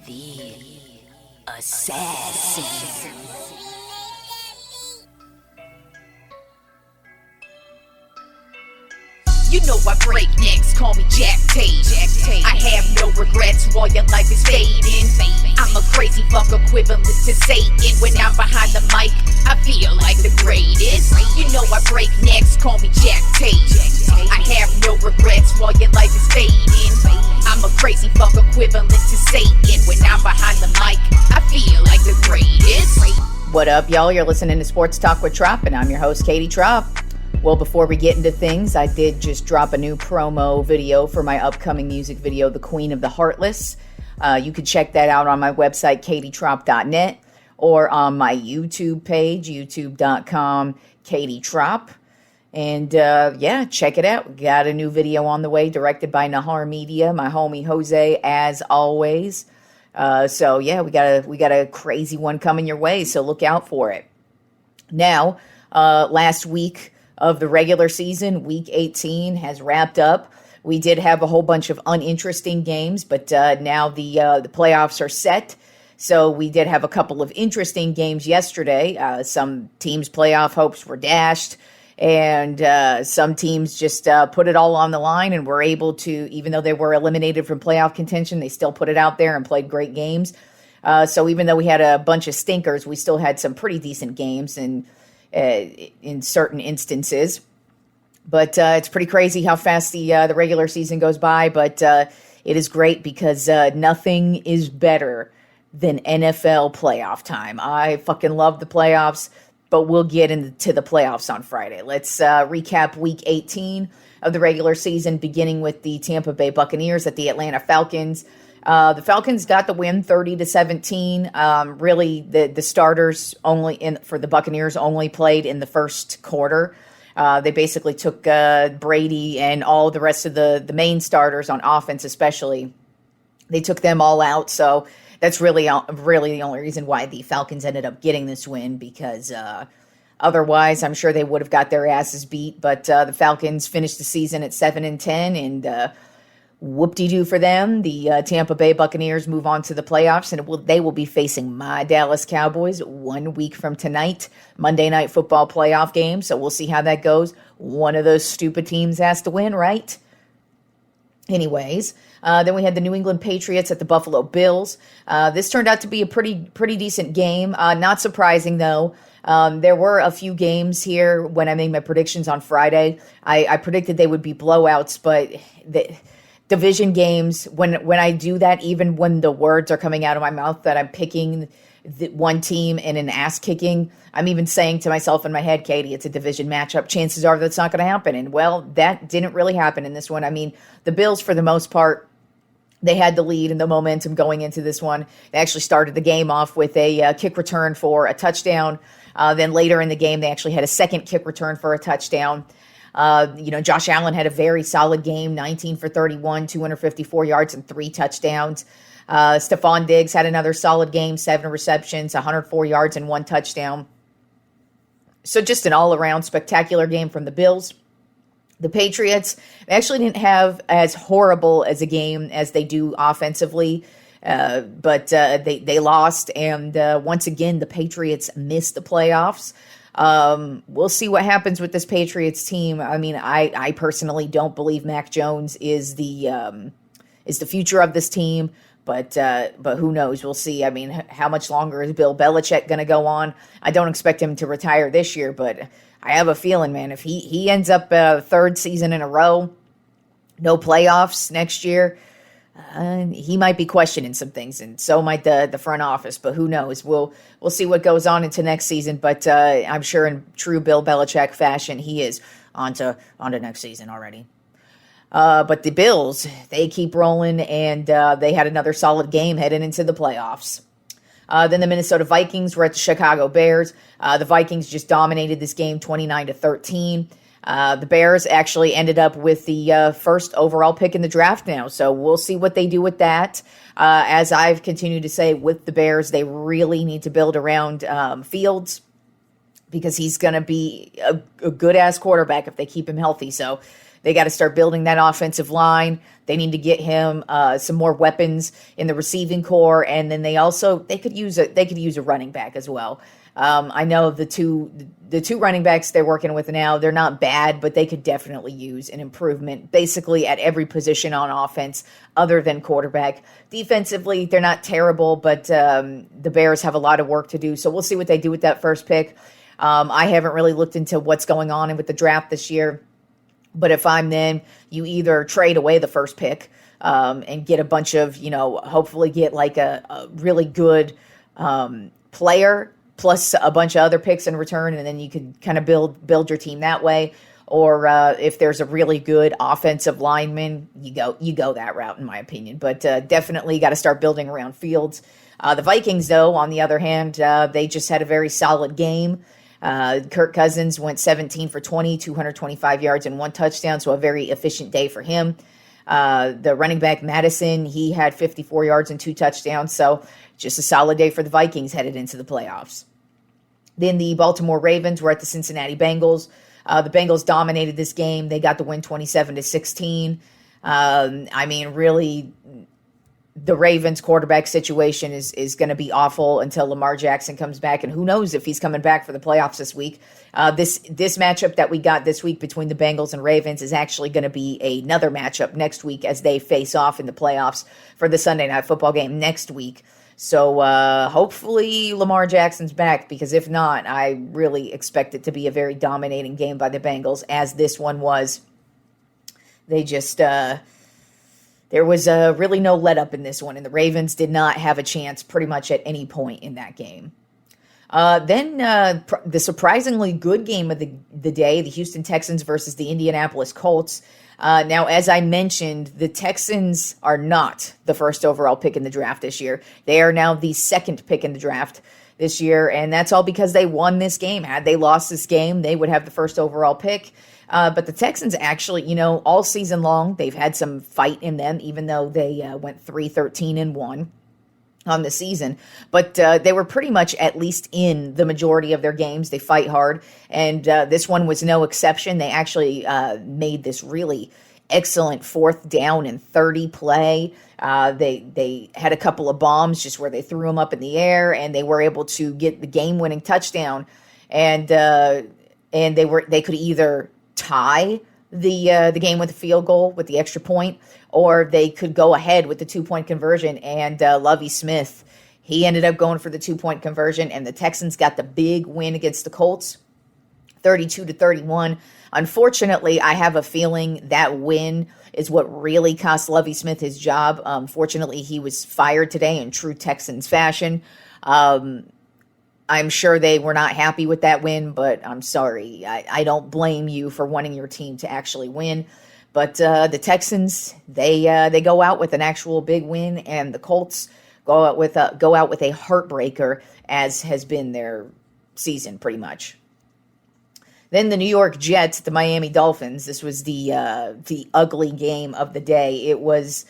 The assassin. You know I break necks, call me Jack Tate. I have no regrets while your life is fading. I'm a crazy fuck equivalent to Satan. When I'm behind the mic, I feel like the greatest. You know I break necks, call me Jack Tate. I have no regrets while your life is fading. I'm a crazy fuck equivalent to Satan. When I'm behind the mic, I feel like the greatest. What up, y'all? You're listening to Sports Talk with Tropp, and I'm your host, Katie Tropp. Well, before we get into things, I did just drop a new promo video for my upcoming music video, The Queen of the Heartless. You can check that out on my website, katietropp.net, or on my YouTube page, youtube.com, katietropp. And yeah, check it out. Got a new video on the way, directed by Nahar Media, my homie Jose, as always. So yeah, we got a crazy one coming your way, so look out for it. Now, last week of the regular season, week 18 has wrapped up. We did have a whole bunch of uninteresting games, but now the playoffs are set. So we did have a couple of interesting games yesterday. Some teams' playoff hopes were dashed, and some teams just put it all on the line and were able to, even though they were eliminated from playoff contention, they still put it out there and played great games. So even though we had a bunch of stinkers, we still had some pretty decent games and in certain instances. But it's pretty crazy how fast the regular season goes by. But it is great because nothing is better than NFL playoff time. I fucking love the playoffs, but we'll get into the playoffs on Friday. Let's recap week 18 of the regular season, beginning with the Tampa Bay Buccaneers at the Atlanta Falcons. The Falcons got the win 30-17. Really, the starters for the Buccaneers only played in the first quarter. They basically took Brady and all the rest of the main starters on offense, especially. They took them all out. So that's really the only reason why the Falcons ended up getting this win, because otherwise, I'm sure they would have got their asses beat. But the Falcons finished the season at 7-10, and whoop-de-doo for them. The Tampa Bay Buccaneers move on to the playoffs, and they will be facing my Dallas Cowboys 1 week from tonight, Monday Night Football playoff game. So we'll see how that goes. One of those stupid teams has to win, right? Anyways, then we had the New England Patriots at the Buffalo Bills. This turned out to be a pretty decent game. Not surprising, though. There were a few games here when I made my predictions on Friday. I predicted they would be blowouts, but division games, when I do that, even when the words are coming out of my mouth that I'm picking one team in an ass kicking, I'm even saying to myself in my head, Katie, it's a division matchup. Chances are that's not going to happen. And well, that didn't really happen in this one. I mean, the Bills, for the most part, they had the lead and the momentum going into this one. They actually started the game off with a kick return for a touchdown. Then later in the game, they actually had a second kick return for a touchdown. Josh Allen had a very solid game, 19 for 31, 254 yards and 3 touchdowns. Stephon Diggs had another solid game, 7 receptions, 104 yards and 1 touchdown. So just an all-around spectacular game from the Bills. The Patriots, they actually didn't have as horrible as a game as they do offensively, but they lost. And once again, the Patriots missed the playoffs. We'll see what happens with this Patriots team. I mean, I personally don't believe Mac Jones is the future of this team, but who knows? We'll see. I mean, how much longer is Bill Belichick going to go on? I don't expect him to retire this year, but I have a feeling, man, if he ends up third season in a row, no playoffs next year, he might be questioning some things, and so might the front office. But who knows? We'll see what goes on into next season. But I'm sure in true Bill Belichick fashion, he is on to next season already. But the Bills, they keep rolling, and they had another solid game heading into the playoffs. Then the Minnesota Vikings were at the Chicago Bears. The Vikings just dominated this game 29-13. The Bears actually ended up with the first overall pick in the draft now, so we'll see what they do with that. As I've continued to say, with the Bears, they really need to build around Fields, because he's going to be a good-ass quarterback if they keep him healthy. So They got to start building that offensive line. They need to get him some more weapons in the receiving core, and then they could use a running back as well. I know the two running backs they're working with now, they're not bad, but they could definitely use an improvement basically at every position on offense other than quarterback. Defensively, they're not terrible, but the Bears have a lot of work to do. So we'll see what they do with that first pick. I haven't really looked into what's going on with the draft this year, but if I'm them, you either trade away the first pick and get a bunch of, hopefully get like a really good player plus a bunch of other picks in return, and then you could kind of build your team that way. Or if there's a really good offensive lineman, you go that route, in my opinion. But definitely got to start building around Fields. The Vikings, though, on the other hand, they just had a very solid game. Kirk Cousins went 17 for 20, 225 yards and 1 touchdown, so a very efficient day for him. The running back Madison, he had 54 yards and 2 touchdowns, so just a solid day for the Vikings headed into the playoffs. Then the Baltimore Ravens were at the Cincinnati Bengals. The Bengals dominated this game. They got the win 27-16. Really, the Ravens quarterback situation is going to be awful until Lamar Jackson comes back, and who knows if he's coming back for the playoffs this week. This matchup that we got this week between the Bengals and Ravens is actually going to be another matchup next week as they face off in the playoffs for the Sunday Night Football game next week. So hopefully Lamar Jackson's back, because if not, I really expect it to be a very dominating game by the Bengals, as this one was. They just... there was really no let-up in this one, and the Ravens did not have a chance pretty much at any point in that game. Then the surprisingly good game of the day, the Houston Texans versus the Indianapolis Colts. Now, as I mentioned, the Texans are not the first overall pick in the draft this year. They are now the second pick in the draft this year, and that's all because they won this game. Had they lost this game, they would have the first overall pick. But the Texans actually, all season long, they've had some fight in them, even though they went 3-13-1 on the season. But they were pretty much at least in the majority of their games. They fight hard, and this one was no exception. They actually made this really excellent 4th down and 30 play. They had a couple of bombs just where they threw them up in the air, and they were able to get the game-winning touchdown. And they could either tie the game with a field goal with the extra point, or they could go ahead with the 2-point conversion. And Lovie Smith, he ended up going for the 2-point conversion, and the Texans got the big win against the Colts, 32-31. Unfortunately, I have a feeling that win is what really cost Lovie Smith his job. Fortunately, he was fired today in true Texans fashion. I'm sure they were not happy with that win, but I'm sorry. I don't blame you for wanting your team to actually win. But the Texans, they go out with an actual big win, and the Colts go out with a heartbreaker, as has been their season pretty much. Then the New York Jets, the Miami Dolphins. This was the ugly game of the day. It was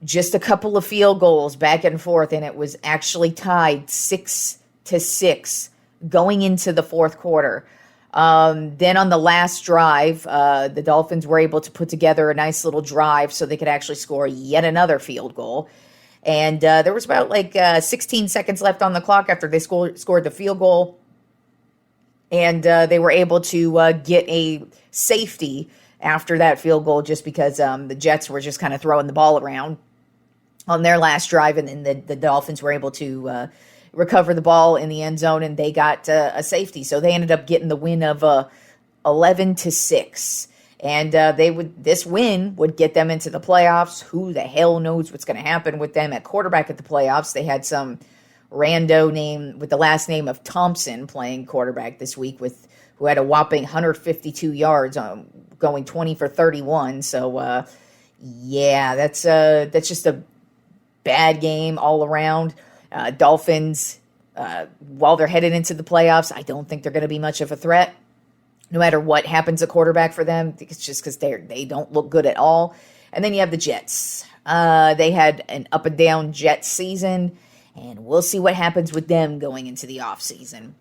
just a couple of field goals back and forth, and it was actually tied 6-6 going into the fourth quarter. Then on the last drive, the Dolphins were able to put together a nice little drive so they could actually score yet another field goal. And there was about 16 seconds left on the clock after they scored the field goal. And they were able to get a safety after that field goal, just because the Jets were just kind of throwing the ball around on their last drive. And then the Dolphins were able to recover the ball in the end zone, and they got a safety. So they ended up getting the win of 11-6. And this win would get them into the playoffs. Who the hell knows what's going to happen with them at quarterback at the playoffs? They had some rando name with the last name of Thompson playing quarterback this week, who had a whopping 152 yards, going 20 for 31. So that's just a bad game all around. Dolphins, while they're headed into the playoffs, I don't think they're going to be much of a threat, no matter what happens at quarterback for them. It's just because they don't look good at all. And then you have the Jets. They had an up and down Jets season, and we'll see what happens with them going into the offseason.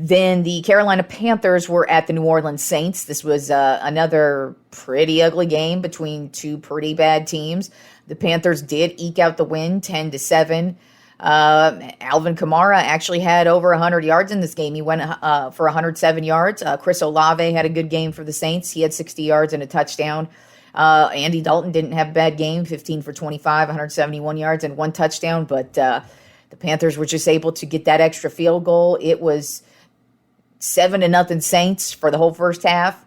Then the Carolina Panthers were at the New Orleans Saints. This was another pretty ugly game between two pretty bad teams. The Panthers did eke out the win, 10-7. Alvin Kamara actually had over 100 yards in this game. He went for 107 yards. Chris Olave had a good game for the Saints. He had 60 yards and a touchdown. Andy Dalton didn't have a bad game, 15 for 25, 171 yards and one touchdown. But the Panthers were just able to get that extra field goal. It was 7-0 Saints for the whole first half.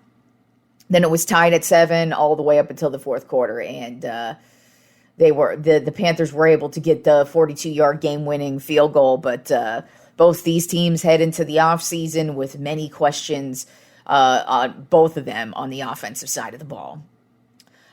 Then it was tied at 7 all the way up until the fourth quarter, and the Panthers were able to get the 42-yard game-winning field goal. But both these teams head into the offseason with many questions on both of them on the offensive side of the ball.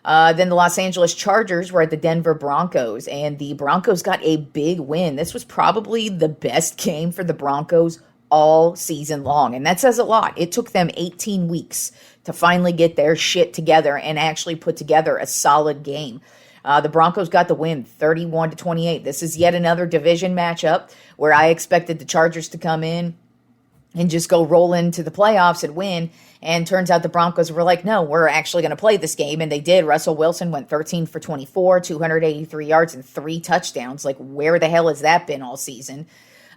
Then the Los Angeles Chargers were at the Denver Broncos, and the Broncos got a big win. This was probably the best game for the Broncos all season long, and that says a lot. It took them 18 weeks to finally get their shit together and actually put together a solid game. The Broncos got the win, 31-28. This is yet another division matchup where I expected the Chargers to come in and just go roll into the playoffs and win. And turns out the Broncos were like, no, we're actually going to play this game. And they did. Russell Wilson went 13 for 24, 283 yards and 3 touchdowns. Like, where the hell has that been all season?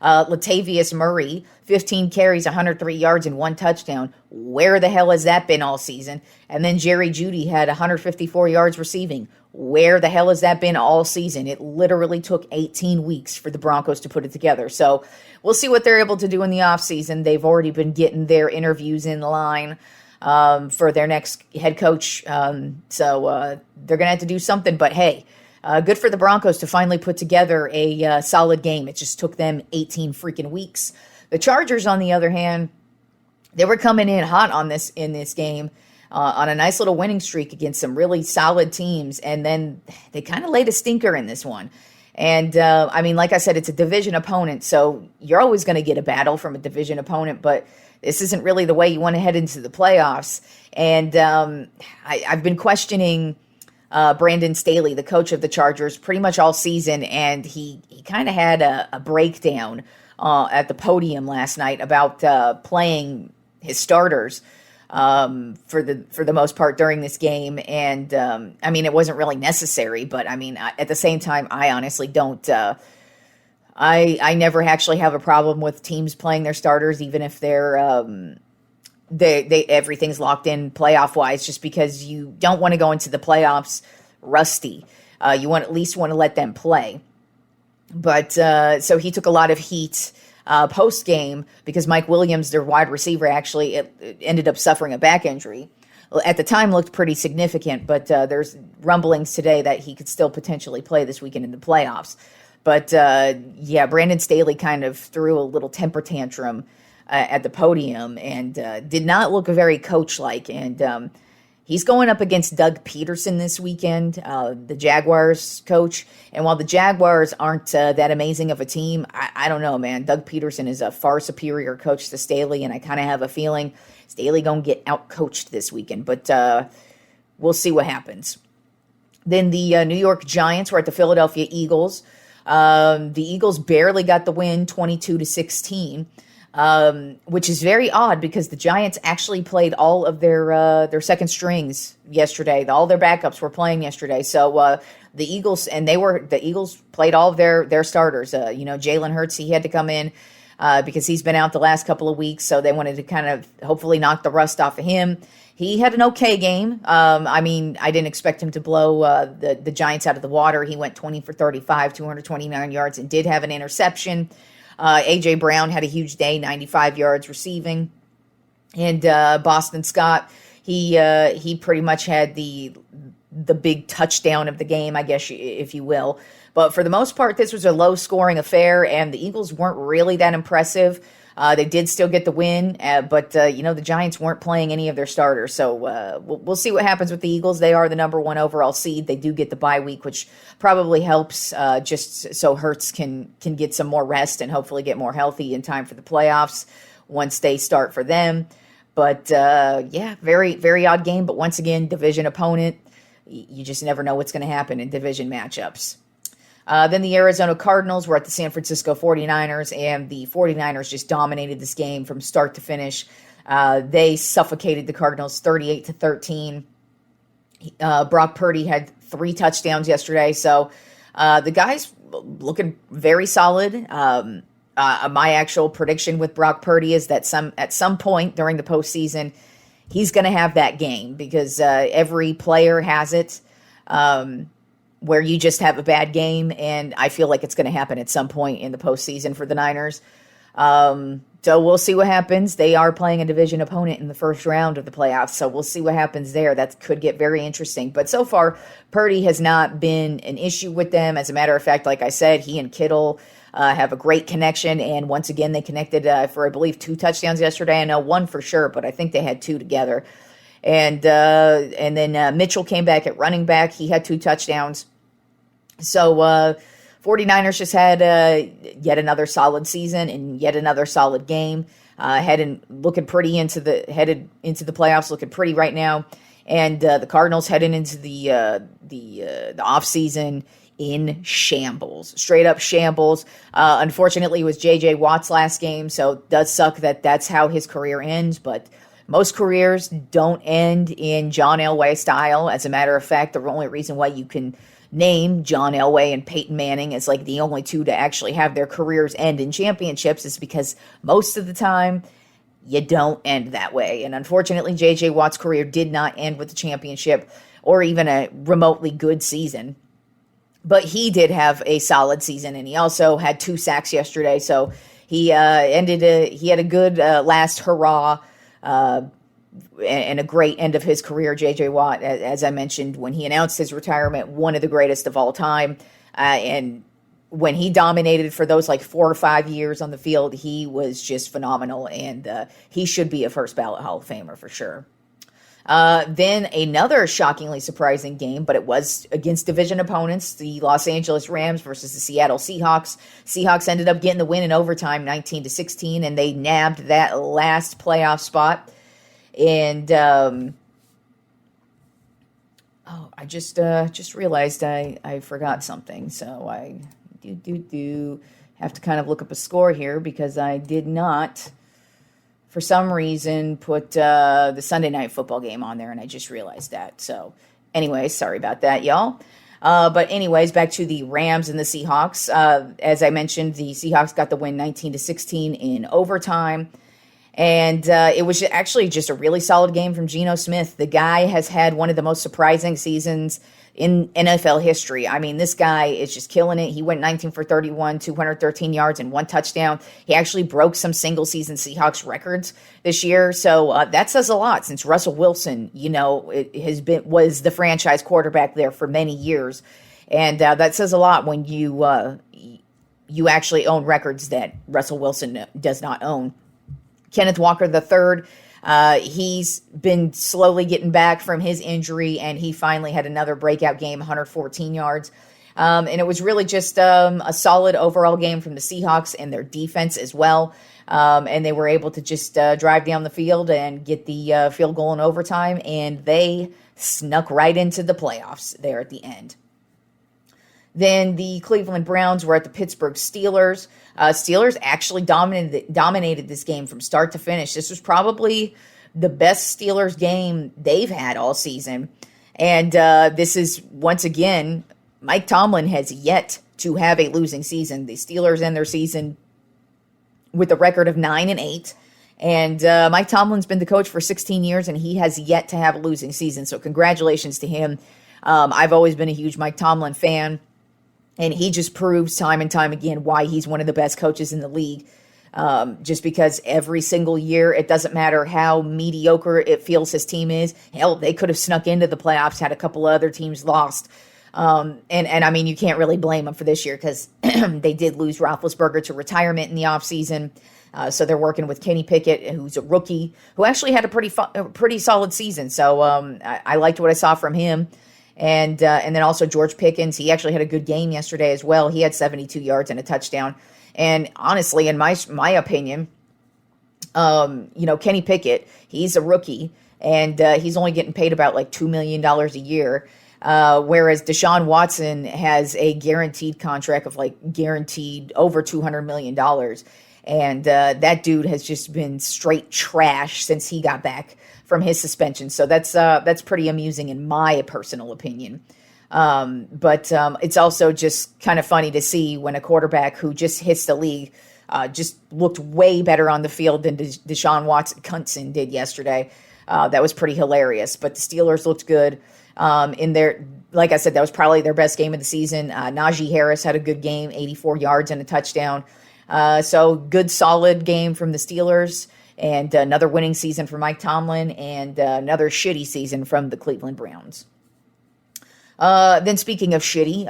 Latavius Murray, 15 carries, 103 yards, and 1 touchdown. Where the hell has that been all season? And then Jerry Jeudy had 154 yards receiving. Where the hell has that been all season? It literally took 18 weeks for the Broncos to put it together. So we'll see what they're able to do in the offseason. They've already been getting their interviews in line for their next head coach. So they're going to have to do something. But hey, good for the Broncos to finally put together a solid game. It just took them 18 freaking weeks. The Chargers, on the other hand, they were coming in hot in this game on a nice little winning streak against some really solid teams, and then they kind of laid a stinker in this one. And, I mean, like I said, it's a division opponent, so you're always going to get a battle from a division opponent, but this isn't really the way you want to head into the playoffs. And I've been questioning Brandon Staley, the coach of the Chargers, pretty much all season, and he kind of had a breakdown at the podium last night about playing his starters for the most part during this game. And I mean, it wasn't really necessary, but I mean, at the same time, I honestly don't. I never actually have a problem with teams playing their starters, even if they're they everything's locked in playoff wise, just because you don't want to go into the playoffs rusty. You at least want to let them play. But so he took a lot of heat post game because Mike Williams, their wide receiver, actually it ended up suffering a back injury. At the time, looked pretty significant, but there's rumblings today that he could still potentially play this weekend in the playoffs. But yeah, Brandon Staley kind of threw a little temper tantrum at the podium and did not look very coach-like. And he's going up against Doug Peterson this weekend, the Jaguars coach. And while the Jaguars aren't that amazing of a team, I don't know, man. Doug Peterson is a far superior coach to Staley, and I kind of have a feeling Staley going to get out-coached this weekend. But we'll see what happens. Then the New York Giants were at the Philadelphia Eagles. The Eagles barely got the win, 22-16. Which is very odd because the Giants actually played all of their second strings yesterday. All their backups were playing yesterday. So the Eagles played all of their starters. Jalen Hurts, he had to come in because he's been out the last couple of weeks. So they wanted to kind of hopefully knock the rust off of him. He had an okay game. I mean, I didn't expect him to blow the Giants out of the water. He went 20 for 35, 229 yards, and did have an interception. A.J. Brown had a huge day, 95 yards receiving. And Boston Scott, he pretty much had the big touchdown of the game, I guess, if you will. But for the most part, this was a low-scoring affair, and the Eagles weren't really that impressive. They did still get the win, but the Giants weren't playing any of their starters. So we'll see what happens with the Eagles. They are the number 1 overall seed. They do get the bye week, which probably helps just so Hurts can get some more rest and hopefully get more healthy in time for the playoffs once they start for them. But yeah, very, very odd game. But once again, division opponent. You just never know what's going to happen in division matchups. Then the Arizona Cardinals were at the San Francisco 49ers, and the 49ers just dominated this game from start to finish. They suffocated the Cardinals 38-13. Brock Purdy had 3 touchdowns yesterday, so the guy's looking very solid. My actual prediction with Brock Purdy is that at some point during the postseason, he's going to have that game, because every player has it, where you just have a bad game, and I feel like it's going to happen at some point in the postseason for the Niners. So we'll see what happens. They are playing a division opponent in the first round of the playoffs, so we'll see what happens there. That could get very interesting. But so far, Purdy has not been an issue with them. As a matter of fact, like I said, he and Kittle have a great connection, and once again, they connected for, I believe, 2 touchdowns yesterday. I know 1 for sure, but I think they had 2 together. And then Mitchell came back at running back. He had 2 touchdowns. So 49ers just had yet another solid season and yet another solid game. Headed into the playoffs, looking pretty right now. And the Cardinals heading into the off season in shambles, straight up shambles. Unfortunately, it was J.J. Watt's last game, so it does suck that that's how his career ends. But most careers don't end in John Elway style. As a matter of fact, the only reason why you can name John Elway and Peyton Manning as like the only 2 to actually have their careers end in championships is because most of the time you don't end that way. And unfortunately, J.J. Watt's career did not end with a championship or even a remotely good season. But he did have a solid season, and he also had 2 sacks yesterday. So he had a good last hurrah and a great end of his career. J.J. Watt, as I mentioned, when he announced his retirement, one of the greatest of all time. And when he dominated for those like 4 or 5 years on the field, he was just phenomenal, and he should be a first ballot Hall of Famer for sure. Then another shockingly surprising game, but it was against division opponents, the Los Angeles Rams versus the Seattle Seahawks. Seahawks ended up getting the win in overtime, 19-16, and they nabbed that last playoff spot. And I just realized I forgot something, so I have to kind of look up a score here, because I did not, for some reason, put the Sunday night football game on there, and I just realized that. So anyway, sorry about that, y'all. But anyways, back to the Rams and the Seahawks. As I mentioned, the Seahawks got the win 19-16 in overtime. And it was actually just a really solid game from Geno Smith. The guy has had one of the most surprising seasons in NFL history. I mean, this guy is just killing it. He went 19 for 31, 213 yards, and 1 touchdown. He actually broke some single-season Seahawks records this year. So that says a lot, since Russell Wilson, was the franchise quarterback there for many years. And that says a lot when you actually own records that Russell Wilson does not own. Kenneth Walker III, he's been slowly getting back from his injury, and he finally had another breakout game, 114 yards. And it was really just a solid overall game from the Seahawks and their defense as well. And they were able to just drive down the field and get the field goal in overtime, and they snuck right into the playoffs there at the end. Then the Cleveland Browns were at the Pittsburgh Steelers. Steelers actually dominated this game from start to finish. This was probably the best Steelers game they've had all season. And this is, once again, Mike Tomlin has yet to have a losing season. The Steelers end their season with a record of 9-8. And Mike Tomlin's been the coach for 16 years, and he has yet to have a losing season. So congratulations to him. I've always been a huge Mike Tomlin fan. And he just proves time and time again why he's one of the best coaches in the league. Just because every single year, it doesn't matter how mediocre it feels his team is. Hell, they could have snuck into the playoffs had a couple of other teams lost. And I mean, you can't really blame them for this year, because they did lose Roethlisberger to retirement in the offseason. So they're working with Kenny Pickett, who's a rookie, who actually had a pretty solid season. So I liked what I saw from him. And then also George Pickens, he actually had a good game yesterday as well. He had 72 yards and a touchdown. And honestly, in my opinion, Kenny Pickett, he's a rookie, and he's only getting paid about like $2 million a year. Whereas Deshaun Watson has a guaranteed contract of guaranteed over $200 million. And that dude has just been straight trash since he got back from his suspension. So that's pretty amusing in my personal opinion. But it's also just kind of funny to see when a quarterback who just hits the league just looked way better on the field than Deshaun Watson did yesterday. That was pretty hilarious. But the Steelers looked good in their. Like I said, that was probably their best game of the season. Najee Harris had a good game, 84 yards and a touchdown. So good, solid game from the Steelers, and another winning season for Mike Tomlin, and another shitty season from the Cleveland Browns. Then speaking of shitty,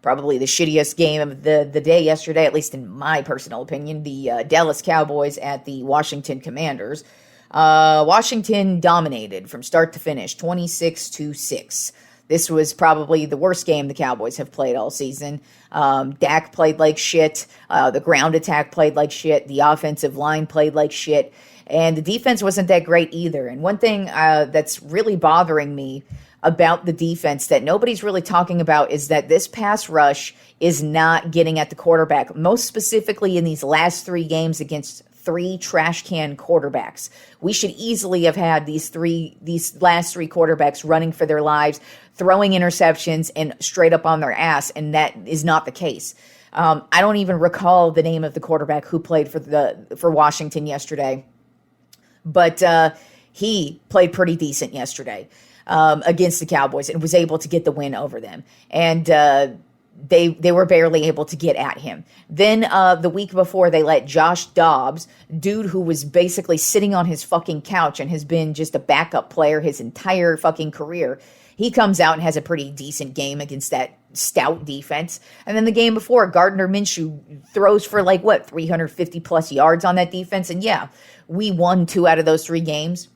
probably the shittiest game of the day yesterday, at least in my personal opinion, the Dallas Cowboys at the Washington Commanders. Washington dominated from start to finish, 26-6. This was probably the worst game the Cowboys have played all season. Dak played like shit. The ground attack played like shit. The offensive line played like shit. And the defense wasn't that great either. And one thing that's really bothering me about the defense that nobody's really talking about is that this pass rush is not getting at the quarterback, most specifically in these last 3 games against 3 trash can quarterbacks. We should easily have had these last 3 quarterbacks running for their lives, throwing interceptions, and straight up on their ass, and that is not the case. I don't even recall the name of the quarterback who played for Washington yesterday, but he played pretty decent yesterday against the Cowboys and was able to get the win over them. And they were barely able to get at him. Then the week before, they let Josh Dobbs, dude who was basically sitting on his fucking couch and has been just a backup player his entire fucking career, he comes out and has a pretty decent game against that stout defense. And then the game before, Gardner Minshew throws for 350 plus yards on that defense. And yeah, we won 2 out of those 3 games.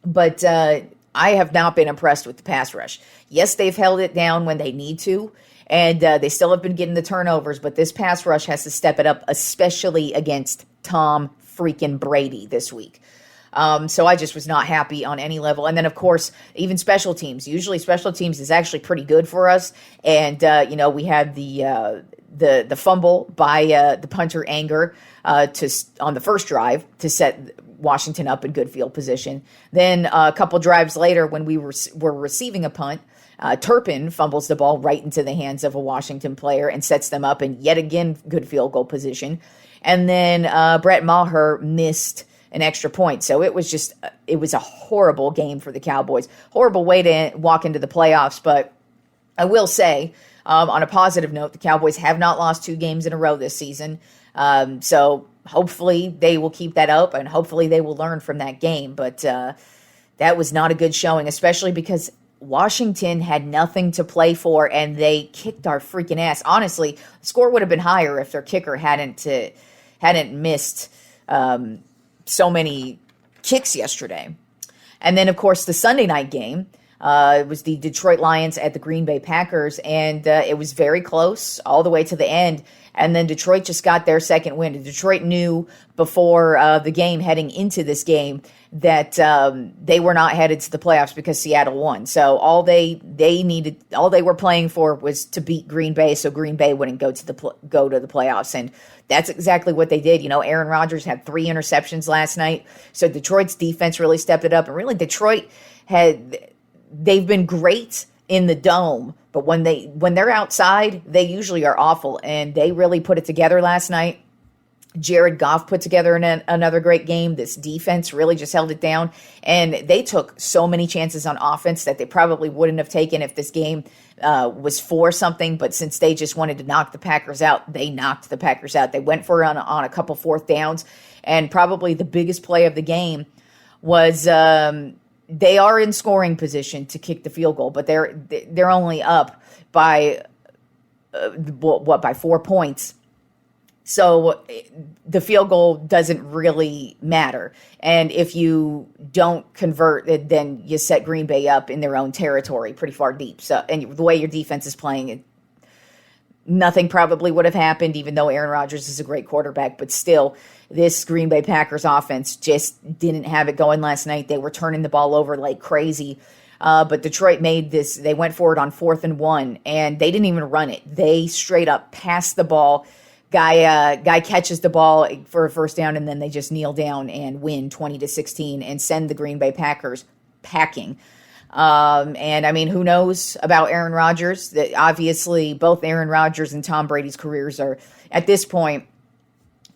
But I have not been impressed with the pass rush. Yes, they've held it down when they need to. And they still have been getting the turnovers, but this pass rush has to step it up, especially against Tom freaking Brady this week. So I just was not happy on any level. And then, of course, even special teams. Usually special teams is actually pretty good for us. And, we had the fumble by the punter Anger on the first drive to set Washington up in good field position. Then a couple drives later when we were receiving a punt, Turpin fumbles the ball right into the hands of a Washington player and sets them up in yet again good field goal position. And then Brett Maher missed an extra point. So it was a horrible game for the Cowboys. Horrible way to walk into the playoffs. But I will say, on a positive note, the Cowboys have not lost 2 games in a row this season. So hopefully they will keep that up, and hopefully they will learn from that game. But that was not a good showing, especially because Washington had nothing to play for, and they kicked our freaking ass. Honestly, the score would have been higher if their kicker hadn't missed so many kicks yesterday. And then, of course, the Sunday night game, it was the Detroit Lions at the Green Bay Packers, and it was very close all the way to the end. And then Detroit just got their second win. And Detroit knew before the game, heading into this game, that they were not headed to the playoffs because Seattle won. So all they were playing for was to beat Green Bay, so Green Bay wouldn't go to the playoffs. And that's exactly what they did. Aaron Rodgers had 3 interceptions last night. So Detroit's defense really stepped it up. And really, Detroit they've been great in the dome, but when they're outside, they usually are awful, and they really put it together last night. Jared Goff put together another great game. This defense really just held it down, and they took so many chances on offense that they probably wouldn't have taken if this game was for something, but since they just wanted to knock the Packers out, they knocked the Packers out. They went for it on a couple 4th downs, and probably the biggest play of the game was they are in scoring position to kick the field goal, but they're only up by by 4 points. So the field goal doesn't really matter. And if you don't convert, then you set Green Bay up in their own territory pretty far deep. So, and the way your defense is playing, nothing probably would have happened, even though Aaron Rodgers is a great quarterback. But still, this Green Bay Packers offense just didn't have it going last night. They were turning the ball over like crazy. But Detroit made this, they went for it on 4th and 1, and they didn't even run it. They straight up passed the ball. Guy catches the ball for a first down, and then they just kneel down and win 20-16 and send the Green Bay Packers packing. And I mean, who knows about Aaron Rodgers? Obviously, both Aaron Rodgers and Tom Brady's careers are, at this point,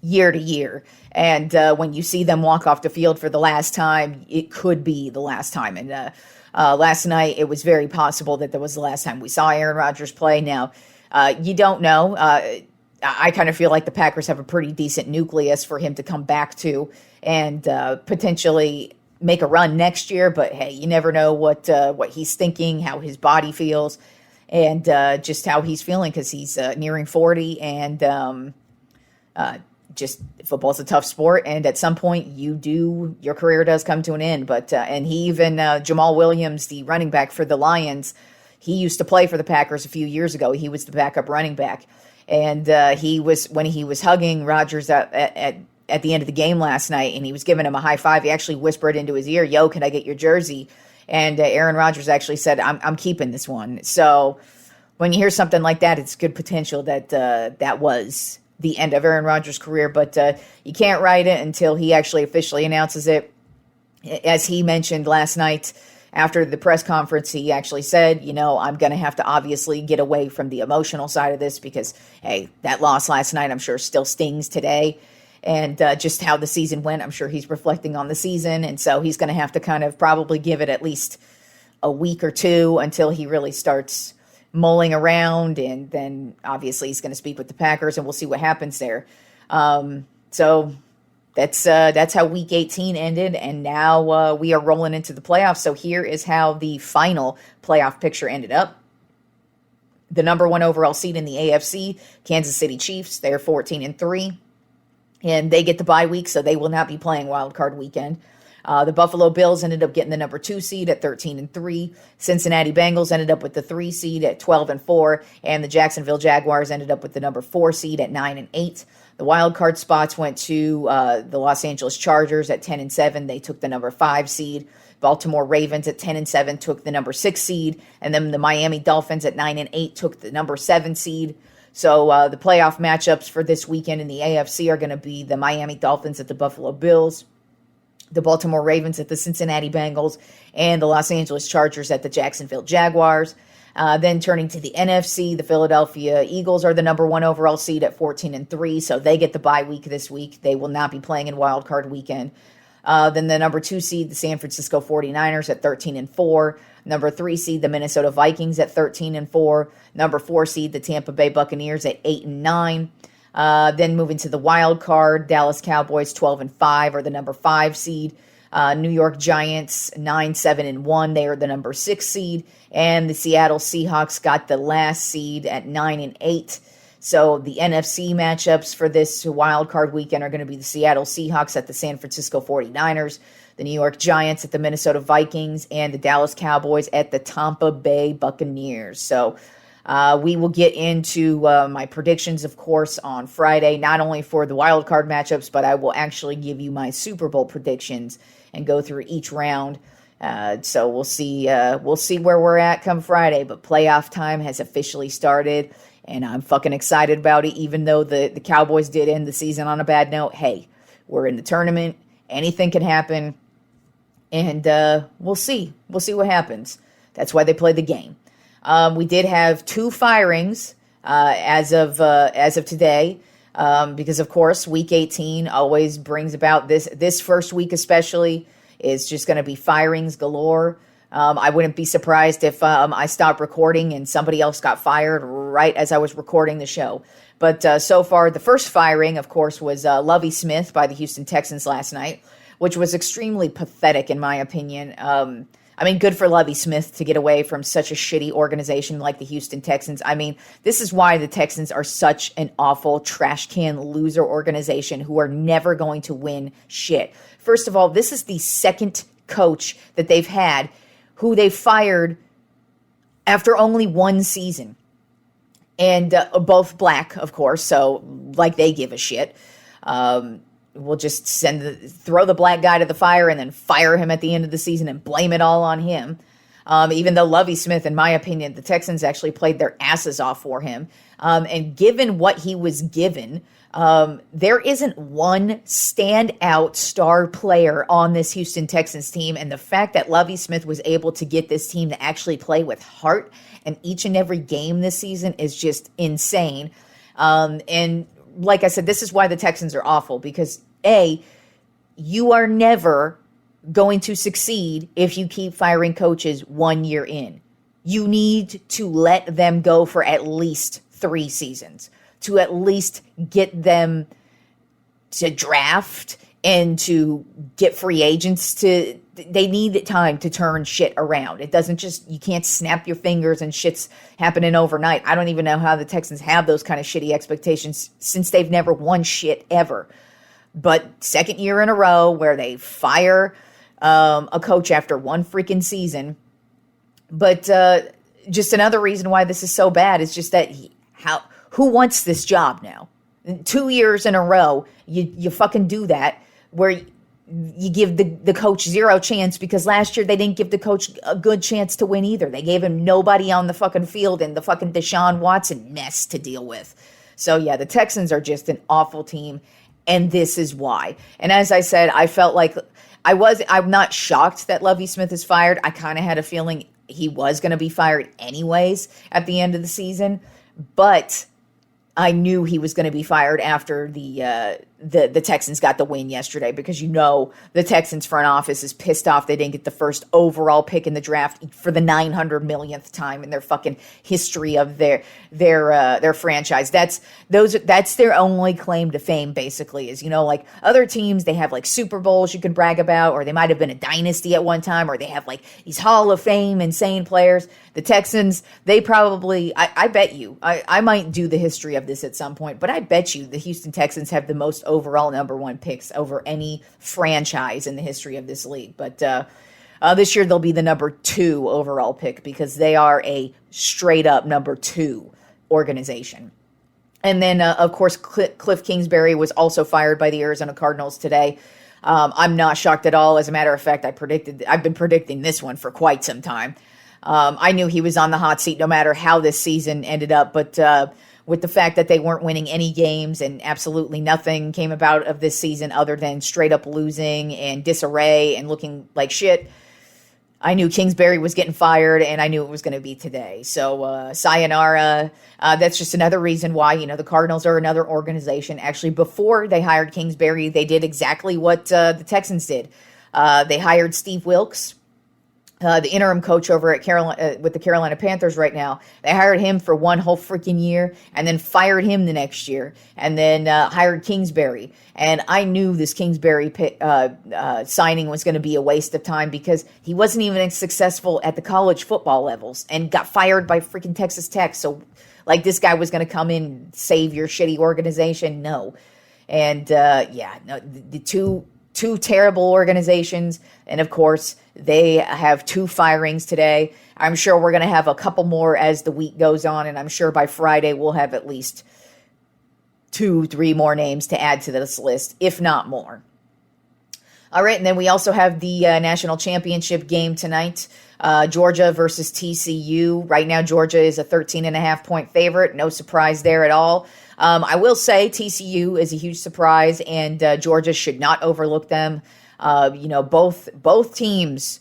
year to year. And when you see them walk off the field for the last time, it could be the last time. And last night, it was very possible that was the last time we saw Aaron Rodgers play. Now, you don't know. I kind of feel like the Packers have a pretty decent nucleus for him to come back to and potentially make a run next year. But hey, you never know what he's thinking, how his body feels, and just how he's feeling, because he's nearing 40, and just football's a tough sport, and at some point your career does come to an end. But and he even Jamal Williams, the running back for the Lions, he used to play for the Packers a few years ago. He was the backup running back. And when he was hugging Rodgers at the end of the game last night, and he was giving him a high five, he actually whispered into his ear, "Yo, can I get your jersey?" And Aaron Rodgers actually said, I'm keeping this one. So when you hear something like that, it's good potential that that was the end of Aaron Rodgers' career. But you can't write it until he actually officially announces it. As he mentioned last night, after the press conference, he actually said, I'm going to have to obviously get away from the emotional side of this because, hey, that loss last night, I'm sure, still stings today. And just how the season went, I'm sure he's reflecting on the season. And so he's going to have to kind of probably give it at least a week or two until he really starts mulling around. And then obviously he's going to speak with the Packers, and we'll see what happens there. So that's how Week 18 ended, and now we are rolling into the playoffs. So here is how the final playoff picture ended up. The number 1 overall seed in the AFC, Kansas City Chiefs, they're 14-3, and they get the bye week, so they will not be playing Wild Card Weekend. The Buffalo Bills ended up getting the number 2 seed at 13-3. Cincinnati Bengals ended up with the 3 seed at 12-4, and the Jacksonville Jaguars ended up with the number 4 seed at 9-8. The wild card spots went to the Los Angeles Chargers at 10-7. They took the number 5 seed. Baltimore Ravens at 10-7 took the number 6 seed, and then the Miami Dolphins at 9-8 took the number 7 seed. So the playoff matchups for this weekend in the AFC are going to be the Miami Dolphins at the Buffalo Bills, the Baltimore Ravens at the Cincinnati Bengals, and the Los Angeles Chargers at the Jacksonville Jaguars. Then turning to the NFC, the Philadelphia Eagles are the number 1 overall seed at 14-3, so they get the bye week this week. They will not be playing in Wild Card Weekend. Then the number 2 seed, the San Francisco 49ers at 13-4. Number 3 seed, the Minnesota Vikings at 13-4. Number 4 seed, the Tampa Bay Buccaneers at 8-9. Then moving to the wild card, Dallas Cowboys 12-5 are the number 5 seed. New York Giants 9-7-1, they are the number 6 seed, and the Seattle Seahawks got the last seed at 9-8. So the NFC matchups for this wild card weekend are going to be the Seattle Seahawks at the San Francisco 49ers, the New York Giants at the Minnesota Vikings, and the Dallas Cowboys at the Tampa Bay Buccaneers. So we will get into my predictions, of course, on Friday, not only for the wild card matchups, but I will actually give you my Super Bowl predictions and go through each round. So we'll see where we're at come Friday, but playoff time has officially started, and I'm fucking excited about it. Even though the Cowboys did end the season on a bad note, hey, we're in the tournament. Anything can happen, and we'll see. We'll see what happens. That's why they play the game. We did have 2 firings as of today. Because of course, Week 18 always brings about this first week especially is just going to be firings galore. I wouldn't be surprised if I stopped recording and somebody else got fired right as I was recording the show. But so far, the first firing, of course, was Lovie Smith by the Houston Texans last night, which was extremely pathetic in my opinion. I mean, good for Lovie Smith to get away from such a shitty organization like the Houston Texans. I mean, this is why the Texans are such an awful trash can loser organization who are never going to win shit. First of all, this is the second coach that they've had who they fired after only 1 season. And both black, of course, so like they give a shit. We'll just throw the black guy to the fire and then fire him at the end of the season and blame it all on him. Even though Lovie Smith, in my opinion, the Texans actually played their asses off for him. And given what he was given, there isn't one standout star player on this Houston Texans team. And the fact that Lovie Smith was able to get this team to actually play with heart in each and every game this season is just insane. And like I said, this is why the Texans are awful, because you are never going to succeed if you keep firing coaches 1 year in. You need to let them go for at least 3 seasons to at least get them to draft and to get free agents they need time to turn shit around. It doesn't just, you can't snap your fingers and shit's happening overnight. I don't even know how the Texans have those kind of shitty expectations since they've never won shit ever. But second year in a row where they fire a coach after one freaking season. But just another reason why this is so bad is just that who wants this job now? 2 years in a row, you fucking do that, where you give the coach zero chance, because last year they didn't give the coach a good chance to win either. They gave him nobody on the fucking field and the fucking Deshaun Watson mess to deal with. So yeah, the Texans are just an awful team, and this is why. And as I said, I felt like I'm not shocked that Lovie Smith is fired. I kind of had a feeling he was going to be fired anyways at the end of the season, but I knew he was going to be fired after the Texans got the win yesterday, because the Texans front office is pissed off they didn't get the first overall pick in the draft for the 900 millionth time in their fucking history of their franchise. That's their only claim to fame, basically, is, like other teams, they have like Super Bowls you can brag about, or they might have been a dynasty at one time, or they have like these Hall of Fame insane players. The Texans, they probably, I bet you, I might do the history of this at some point, but I bet you the Houston Texans have the most overall number 1 picks over any franchise in the history of this league. But this year they'll be the number 2 overall pick, because they are a straight up number 2 organization. And then, of course, Cliff Kingsbury was also fired by the Arizona Cardinals today. I'm not shocked at all. As a matter of fact, I've been predicting this one for quite some time. I knew he was on the hot seat no matter how this season ended up, but with the fact that they weren't winning any games and absolutely nothing came about of this season other than straight up losing and disarray and looking like shit, I knew Kingsbury was getting fired, and I knew it was going to be today. So sayonara. That's just another reason why, the Cardinals are another organization. Actually, before they hired Kingsbury, they did exactly what the Texans did. They hired Steve Wilks, the interim coach over at with the Carolina Panthers right now. They hired him for one whole freaking year and then fired him the next year, and then hired Kingsbury. And I knew this Kingsbury signing was going to be a waste of time, because he wasn't even successful at the college football levels and got fired by freaking Texas Tech. So like, this guy was going to come in and save your shitty organization? No. And the two terrible organizations. And of course, they have 2 firings today. I'm sure we're going to have a couple more as the week goes on, and I'm sure by Friday we'll have at least 2-3 more names to add to this list, if not more. All right, and then we also have the national championship game tonight, Georgia versus TCU. Right now, Georgia is a 13.5-point favorite. No surprise there at all. I will say TCU is a huge surprise, and Georgia should not overlook them. Both teams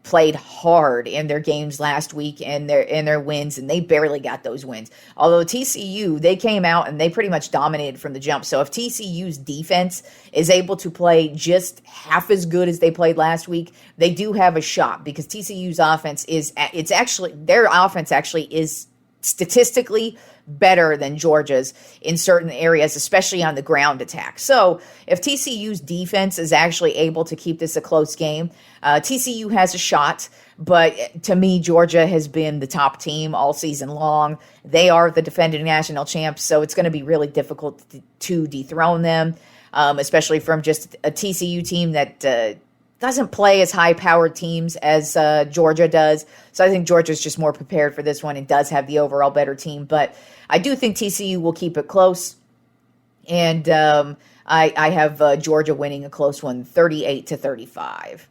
played hard in their games last week and their wins, and they barely got those wins. Although TCU, they came out and they pretty much dominated from the jump. So if TCU's defense is able to play just half as good as they played last week, they do have a shot, because TCU's offense their offense actually is statistically better than Georgia's in certain areas, especially on the ground attack. So if TCU's defense is actually able to keep this a close game, TCU has a shot. But to me, Georgia has been the top team all season long. They are the defending national champs, so it's going to be really difficult to dethrone them, especially from just a TCU team that doesn't play as high-powered teams as Georgia does. So I think Georgia's just more prepared for this one and does have the overall better team. But I do think TCU will keep it close. And I have Georgia winning a close one, 38-35.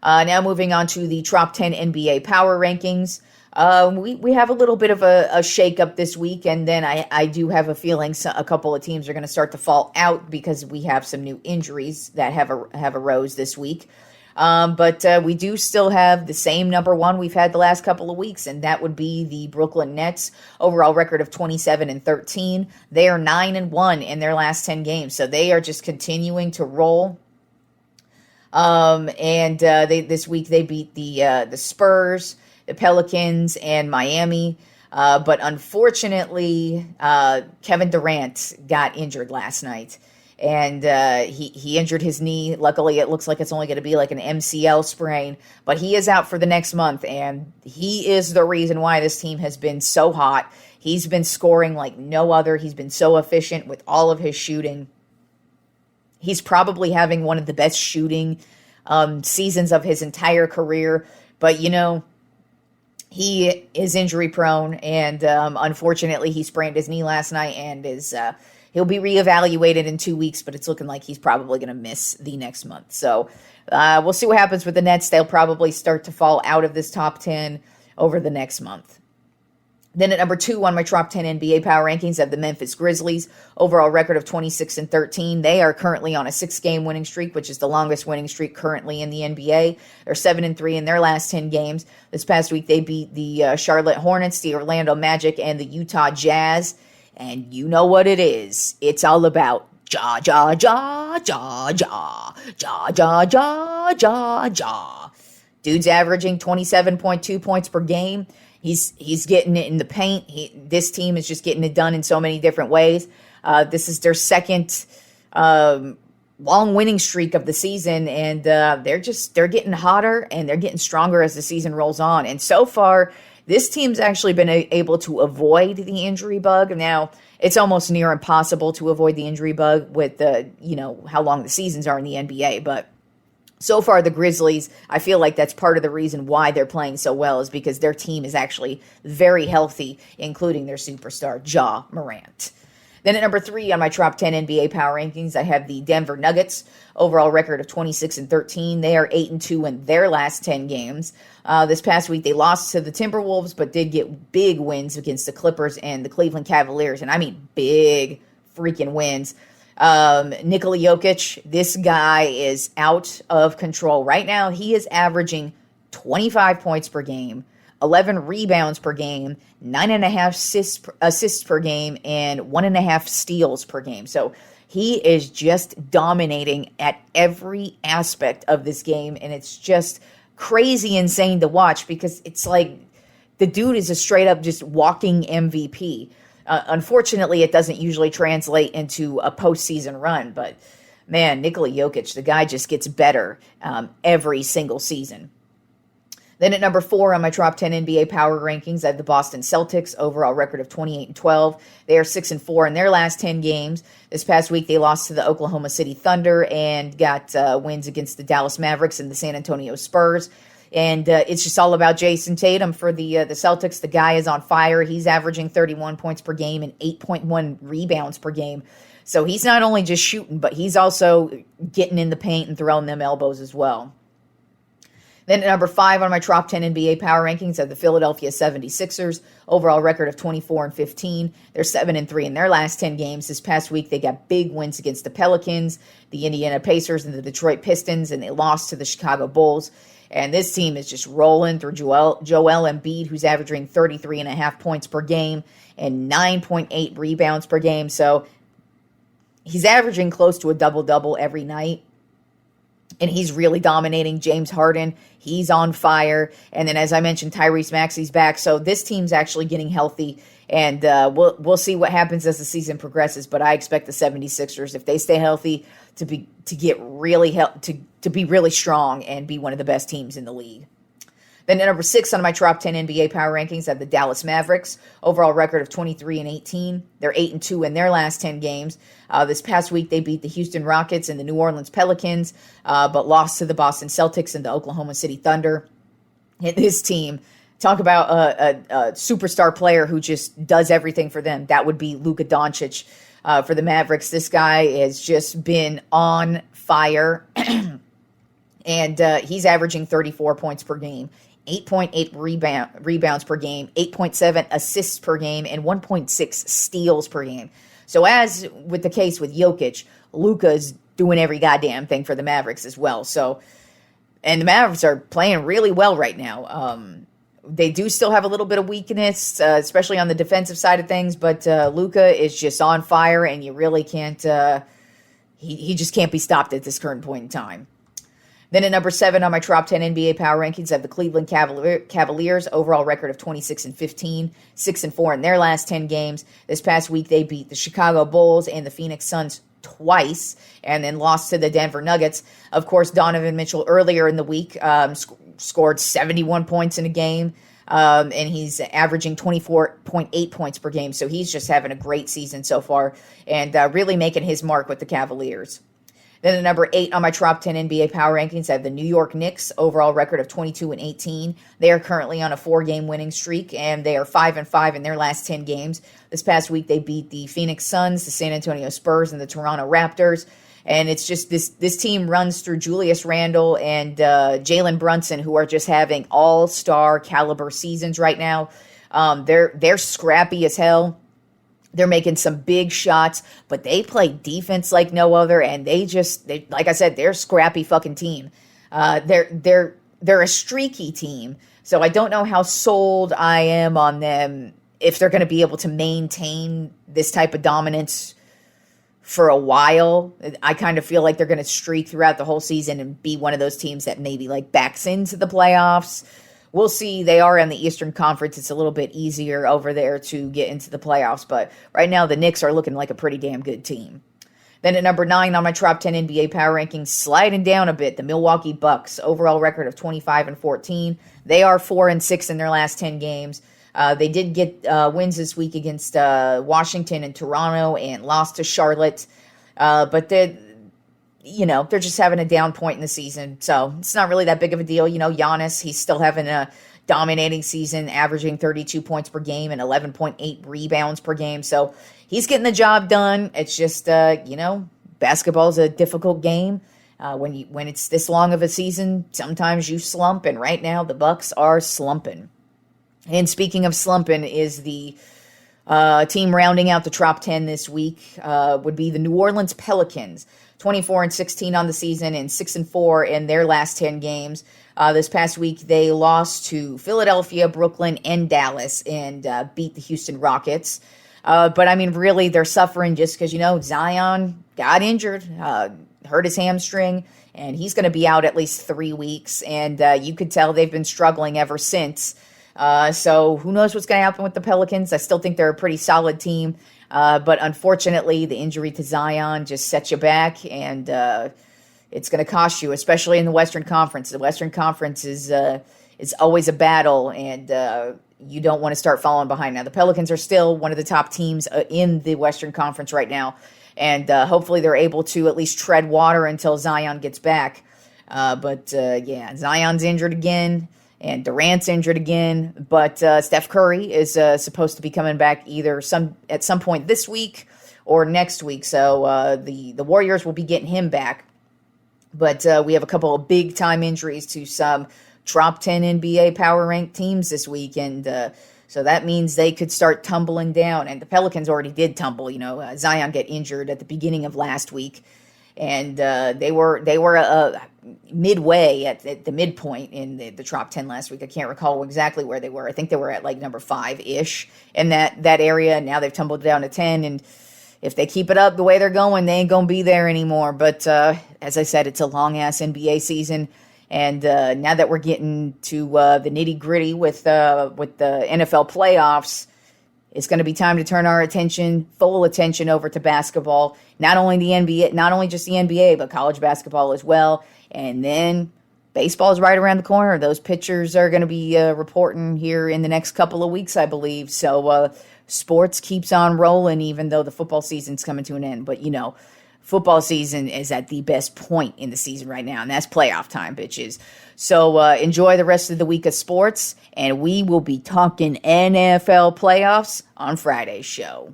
Now moving on to the Trop 10 NBA Power Rankings. We have a little bit of a shakeup this week, and then I do have a feeling a couple of teams are going to start to fall out because we have some new injuries that have arose this week. But we do still have the same number one we've had the last couple of weeks, and that would be the Brooklyn Nets. Overall record of 27-13. They are 9-1 in their last 10 games, so they are just continuing to roll. This week they beat the Spurs, the Pelicans, and Miami. But unfortunately, Kevin Durant got injured last night. And he injured his knee. Luckily, it looks like it's only going to be like an MCL sprain. But he is out for the next month, and he is the reason why this team has been so hot. He's been scoring like no other. He's been so efficient with all of his shooting. He's probably having one of the best shooting seasons of his entire career. But, he is injury prone, and unfortunately, he sprained his knee last night and is... He'll be reevaluated in 2 weeks, but it's looking like he's probably going to miss the next month. So we'll see what happens with the Nets. They'll probably start to fall out of this top 10 over the next month. Then at number 2 on my Trop 10 NBA Power Rankings, I have the Memphis Grizzlies. Overall record of 26-13. They are currently on a 6-game winning streak, which is the longest winning streak currently in the NBA. They're 7-3 in their last 10 games. This past week, they beat the Charlotte Hornets, the Orlando Magic, and the Utah Jazz. And you know what it is. It's all about ja, ja, ja, ja, ja, ja, ja, ja, ja, ja. Dude's averaging 27.2 points per game. He's getting it in the paint. This team is just getting it done in so many different ways. This is their second long winning streak of the season, and they're getting hotter and they're getting stronger as the season rolls on. And so far, this team's actually been able to avoid the injury bug. Now, it's almost near impossible to avoid the injury bug with how long the seasons are in the NBA. But so far, the Grizzlies, I feel like that's part of the reason why they're playing so well is because their team is actually very healthy, including their superstar, Ja Morant. Then at number 3 on my Trop 10 NBA Power Rankings, I have the Denver Nuggets. Overall record of 26-13. They are 8-2 in their last 10 games. This past week, they lost to the Timberwolves, but did get big wins against the Clippers and the Cleveland Cavaliers. And I mean big freaking wins. Nikola Jokic, this guy is out of control. Right now, he is averaging 25 points per game, 11 rebounds per game, 9.5 assists per game, and 1.5 steals per game. So he is just dominating at every aspect of this game, and it's just crazy insane to watch because it's like the dude is a straight up just walking MVP. Unfortunately, it doesn't usually translate into a postseason run, but man, Nikola Jokic, the guy just gets better every single season. Then at number 4 on my Trop 10 NBA Power Rankings, I have the Boston Celtics, overall record of 28-12. They are 6-4 in their last 10 games. This past week, they lost to the Oklahoma City Thunder and got wins against the Dallas Mavericks and the San Antonio Spurs. And it's just all about Jason Tatum for the Celtics. The guy is on fire. He's averaging 31 points per game and 8.1 rebounds per game. So he's not only just shooting, but he's also getting in the paint and throwing them elbows as well. Then at number 5 on my Trop 10 NBA Power Rankings are the Philadelphia 76ers. Overall record of 24-15. They're 7-3 in their last 10 games. This past week, they got big wins against the Pelicans, the Indiana Pacers, and the Detroit Pistons, and they lost to the Chicago Bulls. And this team is just rolling through Joel Embiid, who's averaging 33.5 points per game and 9.8 rebounds per game. So he's averaging close to a double-double every night. And he's really dominating. James Harden, he's on fire. And then, as I mentioned, Tyrese Maxey's back. So this team's actually getting healthy. And we'll see what happens as the season progresses. But I expect the 76ers, if they stay healthy, to be really strong and be one of the best teams in the league. Then at number 6 on my Trop 10 NBA Power Rankings, I have the Dallas Mavericks. Overall record of 23-18. They're 8-2 in their last 10 games. This past week, they beat the Houston Rockets and the New Orleans Pelicans, but lost to the Boston Celtics and the Oklahoma City Thunder. And this team, talk about a superstar player who just does everything for them. That would be Luka Doncic for the Mavericks. This guy has just been on fire. And he's averaging 34 points per game, 8.8 rebounds per game, 8.7 assists per game, and 1.6 steals per game. So as with the case with Jokic, Luka's doing every goddamn thing for the Mavericks as well. So, and the Mavericks are playing really well right now. They do still have a little bit of weakness, especially on the defensive side of things, but Luka is just on fire, and you really can't, he just can't be stopped at this current point in time. Then at number 7 on my Tropp 10 NBA power rankings, I have the Cleveland Cavaliers, overall record of 26-15, 6-4 in their last 10 games. This past week, they beat the Chicago Bulls and the Phoenix Suns twice, and then lost to the Denver Nuggets. Of course, Donovan Mitchell earlier in the week scored 71 points in a game, and he's averaging 24.8 points per game. So he's just having a great season so far, and really making his mark with the Cavaliers. Then at number 8 on my Tropp 10 NBA power rankings, I have the New York Knicks, overall record of 22-18. They are currently on a 4-game winning streak, and they are 5-5 in their last 10 games. This past week, they beat the Phoenix Suns, the San Antonio Spurs, and the Toronto Raptors. And it's just this team runs through Julius Randle and Jalen Brunson, who are just having all-star caliber seasons right now. They're scrappy as hell. They're making some big shots, but they play defense like no other, and they like I said, they're a scrappy fucking team. They're a streaky team, so I don't know how sold I am on them if they're going to be able to maintain this type of dominance for a while. I kind of feel like they're going to streak throughout the whole season and be one of those teams that maybe like backs into the playoffs. We'll see. They are in the Eastern Conference. It's a little bit easier over there to get into the playoffs. But right now, the Knicks are looking like a pretty damn good team. Then at number 9 on my Tropp 10 NBA power rankings, sliding down a bit, the Milwaukee Bucks, overall record of 25-14. They are 4-6 in their last 10 games. They did get wins this week against Washington and Toronto and lost to Charlotte. But they're just having a down point in the season. So it's not really that big of a deal. Giannis, he's still having a dominating season, averaging 32 points per game and 11.8 rebounds per game. So he's getting the job done. It's just, basketball is a difficult game. When it's this long of a season, sometimes you slump. And right now the Bucks are slumping. And speaking of slumping, is the team rounding out the Tropp 10 this week would be the New Orleans Pelicans. 24-16 on the season and 6-4 in their last 10 games. This past week, they lost to Philadelphia, Brooklyn, and Dallas and beat the Houston Rockets. But, I mean, really, they're suffering just because, Zion got injured, hurt his hamstring, and he's going to be out at least 3 weeks. And you could tell they've been struggling ever since. So who knows what's going to happen with the Pelicans. I still think they're a pretty solid team. But unfortunately, the injury to Zion just sets you back, and it's going to cost you, especially in the Western Conference. The Western Conference is always a battle, and you don't want to start falling behind. Now, the Pelicans are still one of the top teams in the Western Conference right now, and hopefully they're able to at least tread water until Zion gets back. But Zion's injured again. And Durant's injured again, but Steph Curry is supposed to be coming back either at some point this week or next week. So the Warriors will be getting him back. But we have a couple of big time injuries to some Tropp 10 NBA power ranked teams this week, and so that means they could start tumbling down. And the Pelicans already did tumble. Zion got injured at the beginning of last week. And they were midway at the midpoint in the Tropp 10 last week. I can't recall exactly where they were. I think they were at like number 5-ish in that area. Now they've tumbled down to 10. And if they keep it up the way they're going, they ain't going to be there anymore. But as I said, it's a long-ass NBA season. And now that we're getting to the nitty-gritty with the NFL playoffs, it's going to be time to turn our full attention over to basketball. Not only just the NBA, but college basketball as well. And then baseball is right around the corner. Those pitchers are going to be reporting here in the next couple of weeks, I believe. So sports keeps on rolling, even though the football season's coming to an end. But, football season is at the best point in the season right now, and that's playoff time, bitches. So enjoy the rest of the week of sports, and we will be talking NFL playoffs on Friday's show.